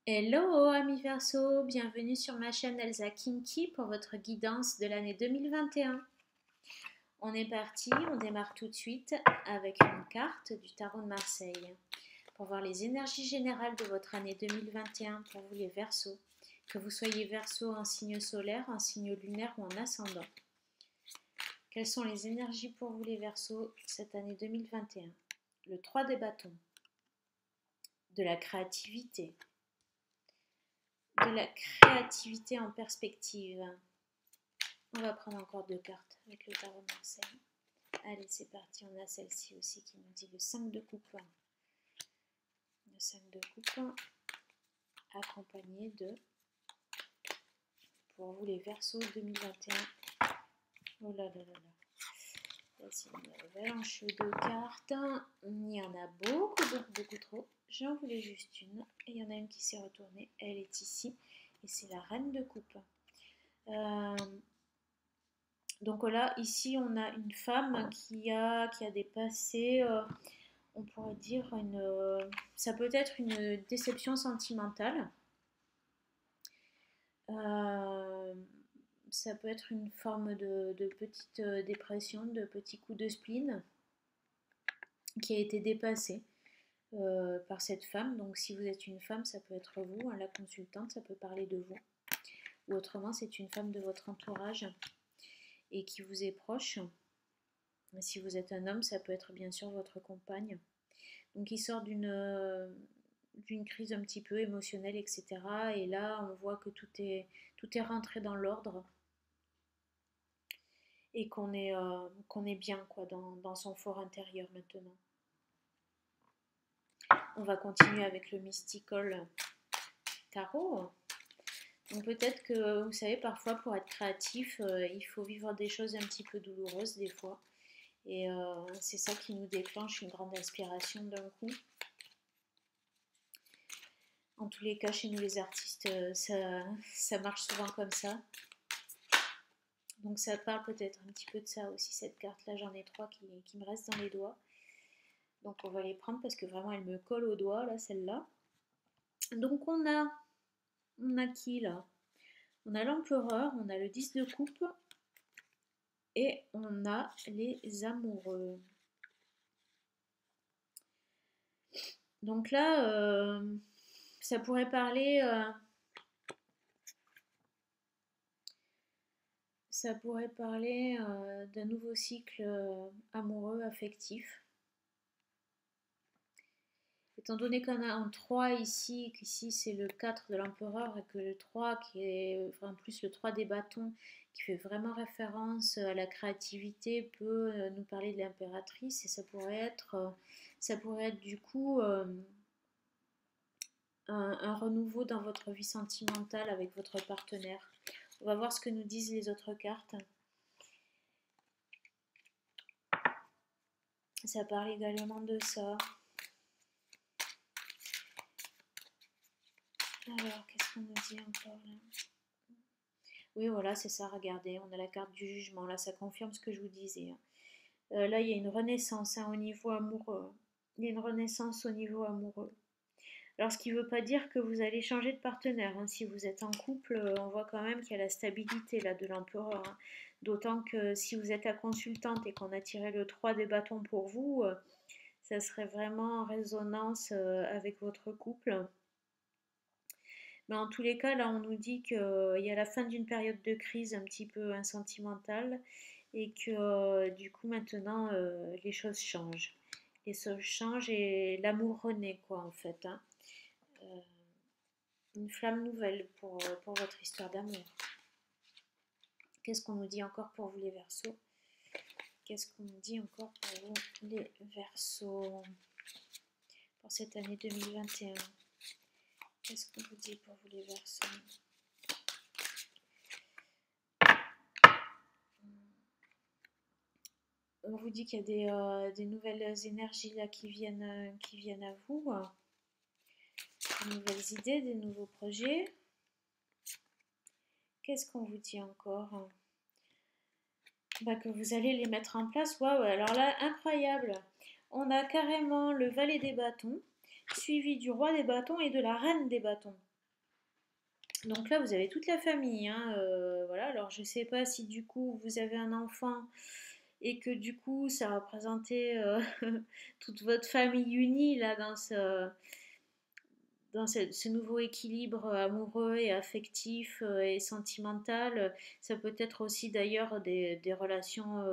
Hello amis Verseau, bienvenue sur ma chaîne Elsa Kinky pour votre guidance de l'année 2021. On est parti, on démarre tout de suite avec une carte du tarot de Marseille pour voir les énergies générales de votre année 2021 pour vous les Verseaux, que vous soyez Verseau en signe solaire, en signe lunaire ou en ascendant. Quelles sont les énergies pour vous les Verseaux cette année 2021? Le 3 des bâtons, de la créativité. De la créativité en perspective. On va prendre encore deux cartes avec le tarot de Marseille. Allez, c'est parti. On a celle-ci aussi qui nous dit le 5 de coupe. Le 5 de coupe accompagné de, pour vous les Verseaux 2021. Oh là là là là. Là, c'est une avalanche de cartes. Il y en a beaucoup trop. J'en voulais juste une. Et il y en a une qui s'est retournée. Elle est ici. Et c'est la reine de coupe. Donc là, ici, on a une femme qui a dépassé, on pourrait dire, ça peut être une déception sentimentale. Euh, Ça peut être une forme de petite dépression, de petit coup de spleen qui a été dépassé par cette femme. Donc si vous êtes une femme, ça peut être vous, hein, la consultante, ça peut parler de vous. Ou autrement, c'est une femme de votre entourage et qui vous est proche. Si vous êtes un homme, ça peut être bien sûr votre compagne. Donc il sort d'une crise un petit peu émotionnelle, etc. Et là, on voit que tout est rentré dans l'ordre et qu'on est bien quoi, dans son fort intérieur maintenant. On va continuer avec le Mystical Tarot. Donc peut-être que, vous savez, parfois pour être créatif, il faut vivre des choses un petit peu douloureuses des fois. Et c'est ça qui nous déclenche une grande inspiration d'un coup. En tous les cas, chez nous les artistes, ça marche souvent comme ça. Donc ça parle peut-être un petit peu de ça aussi, cette carte-là. J'en ai trois qui me restent dans les doigts. Donc on va les prendre parce que vraiment elles me collent au doigt, là, celle-là. Donc on a qui là? On a l'empereur, on a le 10 de coupe et on a les amoureux. Donc là, ça pourrait parler... d'un nouveau cycle amoureux, affectif. Étant donné qu'on a un 3 ici, qu'ici c'est le 4 de l'empereur et que le 3 qui est, enfin plus le 3 des bâtons qui fait vraiment référence à la créativité peut nous parler de l'impératrice et ça pourrait être du coup un renouveau dans votre vie sentimentale avec votre partenaire. On va voir ce que nous disent les autres cartes. Ça parle également de ça. Alors, qu'est-ce qu'on nous dit encore là? Oui, voilà, c'est ça, regardez, on a la carte du jugement, là, ça confirme ce que je vous disais. Là, il y a une renaissance au niveau amoureux. Il y a une renaissance au niveau amoureux. Alors, ce qui ne veut pas dire que vous allez changer de partenaire. Si vous êtes en couple, on voit quand même qu'il y a la stabilité là, de l'empereur. D'autant que si vous êtes la consultante et qu'on a tiré le 3 des bâtons pour vous, ça serait vraiment en résonance avec votre couple. Mais en tous les cas, là, on nous dit qu'il y a la fin d'une période de crise un petit peu sentimentale et que du coup, maintenant, les choses changent. Les choses changent et l'amour renaît, quoi, en fait. Euh, une flamme nouvelle pour votre histoire d'amour. Qu'est-ce qu'on nous dit encore pour vous, les Verseaux? Qu'est-ce qu'on nous dit encore pour vous, les Verseaux, pour cette année 2021? Qu'est-ce qu'on vous dit pour vous, les Verseaux? On vous dit qu'il y a des nouvelles énergies là qui viennent à vous, des nouvelles idées, des nouveaux projets. Qu'est-ce qu'on vous dit encore? Bah, que vous allez les mettre en place. Waouh, alors là, incroyable. On a carrément le valet des bâtons, suivi du roi des bâtons et de la reine des bâtons. Donc là, vous avez toute la famille, hein, voilà. Alors, je ne sais pas si du coup vous avez un enfant et que du coup ça représentait toute votre famille unie là dans ce nouveau équilibre amoureux et affectif et sentimental. Ça peut être aussi d'ailleurs des relations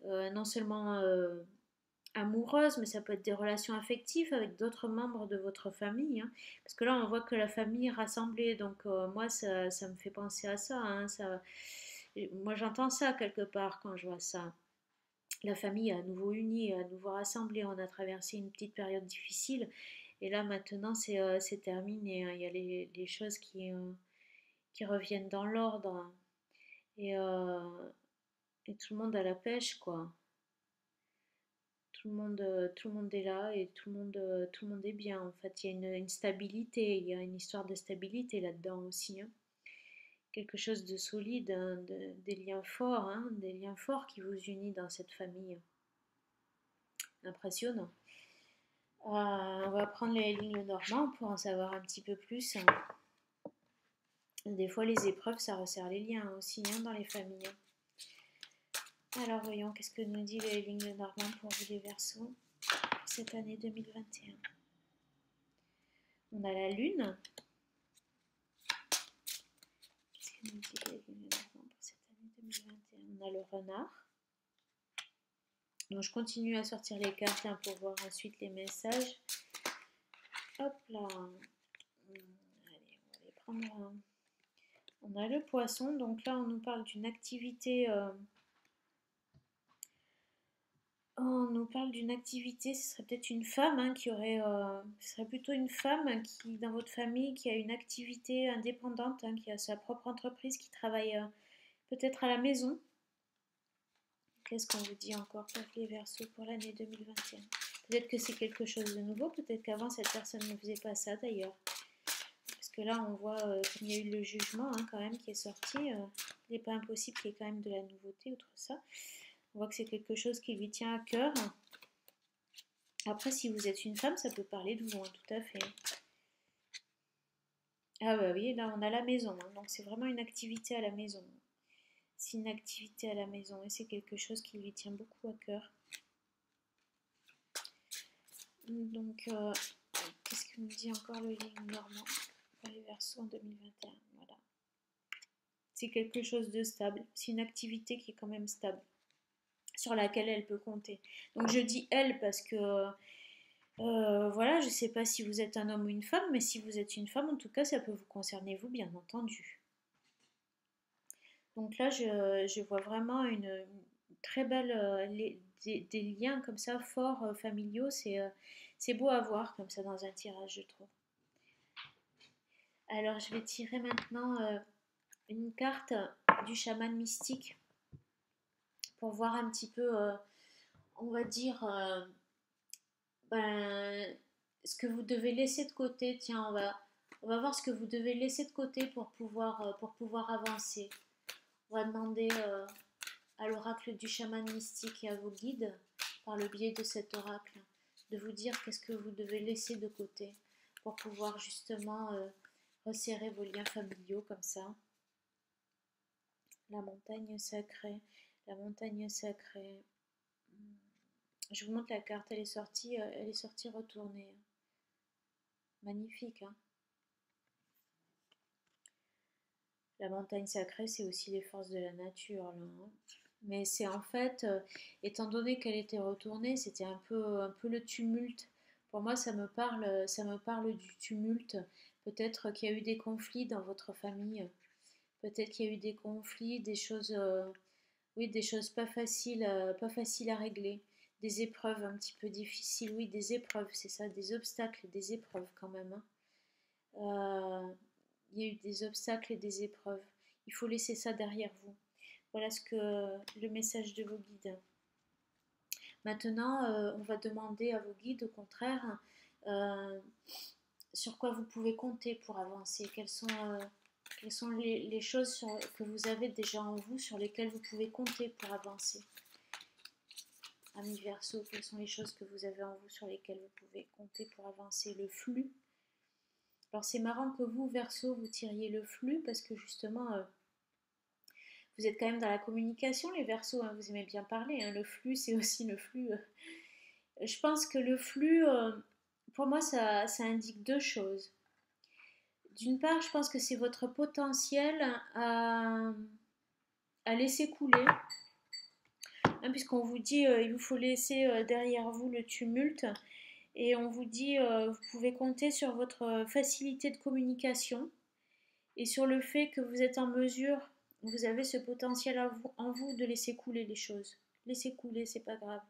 non seulement amoureuses, mais ça peut être des relations affectives avec d'autres membres de votre famille, hein. Parce que là, on voit que la famille est rassemblée. Donc moi, ça me fait penser à ça, hein, moi, j'entends ça quelque part quand je vois ça. La famille est à nouveau unie, à nouveau rassemblée. On a traversé une petite période difficile. Et là, maintenant, c'est terminé, hein. Il y a les choses qui reviennent dans l'ordre. Et, euh, et tout le monde a la pêche, quoi. Tout le monde est là et tout le monde est bien. En fait, il y a une stabilité, il y a une histoire de stabilité là-dedans aussi, hein. Quelque chose de solide, hein, des liens forts, hein, des liens forts qui vous unissent dans cette famille. Impressionnant. On va prendre les lignes normandes pour en savoir un petit peu plus, hein. Des fois, les épreuves, ça resserre les liens aussi, hein, dans les familles. Alors, voyons, qu'est-ce que nous dit les lignes normandes pour vous les Verseaux pour cette année 2021. On a la Lune. Qu'est-ce que nous dit les lignes normandes pour cette année 2021? On a le Renard. Donc, je continue à sortir les cartes, hein, pour voir ensuite les messages. Hop là. Allez, on va les prendre. On a le Poisson. Donc là, on nous parle d'une activité. On nous parle d'une activité, ce serait peut-être une femme, hein, ce serait plutôt une femme qui, dans votre famille, qui a une activité indépendante, hein, qui a sa propre entreprise, qui travaille peut-être à la maison. Qu'est-ce qu'on vous dit encore pour les Verseaux pour l'année 2021? Peut-être que c'est quelque chose de nouveau, peut-être qu'avant cette personne ne faisait pas ça d'ailleurs. Parce que là, on voit qu'il y a eu le jugement, hein, quand même qui est sorti. Il n'est pas impossible qu'il y ait quand même de la nouveauté outre ça. On voit que c'est quelque chose qui lui tient à cœur. Après, si vous êtes une femme, ça peut parler de vous, hein, tout à fait. Ah bah oui, là on a la maison, hein, donc c'est vraiment une activité à la maison. C'est une activité à la maison et c'est quelque chose qui lui tient beaucoup à cœur. Donc, qu'est-ce que nous dit encore le ligne normand pour les Verseaux en 2021? Voilà. C'est quelque chose de stable. C'est une activité qui est quand même stable, sur laquelle elle peut compter. Donc je dis elle parce que voilà, je ne sais pas si vous êtes un homme ou une femme, mais si vous êtes une femme, en tout cas, ça peut vous concerner vous, bien entendu. Donc là, je vois vraiment une très belle, des liens comme ça forts, familiaux. C'est beau à voir comme ça dans un tirage, je trouve. Alors, je vais tirer maintenant une carte du chaman mystique pour voir un petit peu, on va dire, ben, ce que vous devez laisser de côté. Tiens, on va voir ce que vous devez laisser de côté pour pouvoir avancer. On va demander à l'oracle du chaman mystique et à vos guides, par le biais de cet oracle, de vous dire qu'est-ce que vous devez laisser de côté pour pouvoir justement resserrer vos liens familiaux comme ça. La montagne sacrée, la montagne sacrée. Je vous montre la carte, elle est sortie retournée. Magnifique, hein. La montagne sacrée, c'est aussi les forces de la nature, là, hein. Mais c'est en fait, étant donné qu'elle était retournée, c'était un peu le tumulte. Pour moi, ça me parle du tumulte. Peut-être qu'il y a eu des conflits dans votre famille. Peut-être qu'il y a eu des conflits, des choses, oui, des choses pas faciles à régler. Des épreuves un petit peu difficiles, oui, des épreuves, c'est ça, des obstacles, des épreuves quand même, hein. Il y a eu des obstacles et des épreuves. Il faut laisser ça derrière vous. Voilà ce que le message de vos guides. Maintenant, on va demander à vos guides, au contraire, euh, sur quoi vous pouvez compter pour avancer. Quelles sont les choses que vous avez déjà en vous sur lesquelles vous pouvez compter pour avancer. Amis Verseau, quelles sont les choses que vous avez en vous sur lesquelles vous pouvez compter pour avancer? Le flux, Alors c'est marrant que vous, Verseau, vous tiriez le flux parce que justement, vous êtes quand même dans la communication, les Verseaux, hein, vous aimez bien parler, hein, le flux, c'est aussi le flux. Je pense que le flux, pour moi, ça indique deux choses. D'une part, je pense que c'est votre potentiel à laisser couler, hein, puisqu'on vous dit il vous faut laisser derrière vous le tumulte, et on vous dit vous pouvez compter sur votre facilité de communication et sur le fait que vous êtes en mesure, vous avez ce potentiel en vous de laisser couler les choses. Laissez couler, c'est pas grave.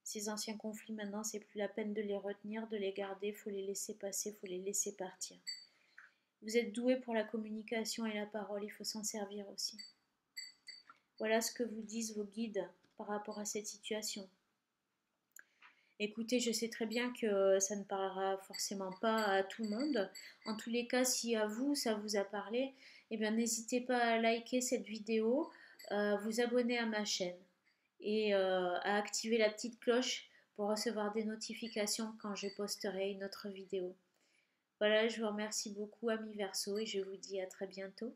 Ces anciens conflits, maintenant, c'est plus la peine de les retenir, de les garder, il faut les laisser passer, il faut les laisser partir. Vous êtes doué pour la communication et la parole, il faut s'en servir aussi. Voilà ce que vous disent vos guides par rapport à cette situation. Écoutez, je sais très bien que ça ne parlera forcément pas à tout le monde. En tous les cas, si à vous, ça vous a parlé, eh bien, n'hésitez pas à liker cette vidéo, vous abonner à ma chaîne et à activer la petite cloche pour recevoir des notifications quand je posterai une autre vidéo. Voilà, je vous remercie beaucoup, amis Verseau, et je vous dis à très bientôt.